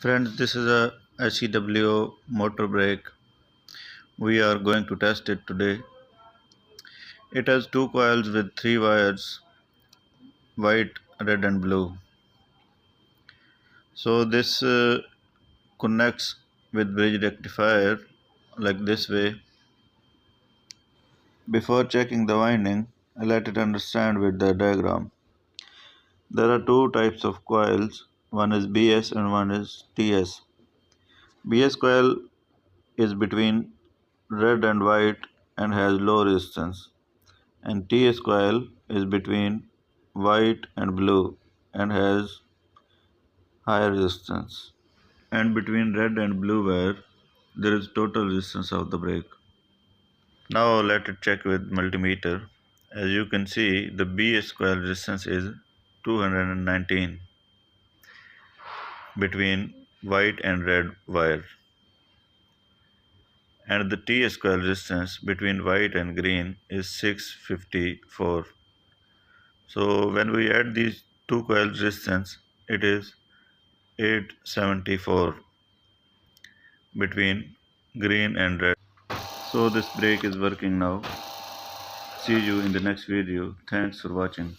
Friends, this is a SEW motor brake. We are going to test it today. It has two coils with three wires, white, red and blue. So this connects with bridge rectifier like this way. Before checking the winding, let it understand with the diagram. There are two types of coils, one is BS and one is TS. BS coil is between red and white and has low resistance, and TS coil is between white and blue and has high resistance. And between red and blue wire there is total resistance of the brake. Now let it check with multimeter. As you can see, the BS coil resistance is 219 between white and red wire, and the TS coil resistance between white and green is 654. So when we add these two coils resistance, it is 874 between green and red. So this brake is working now. See you in the next video. Thanks for watching.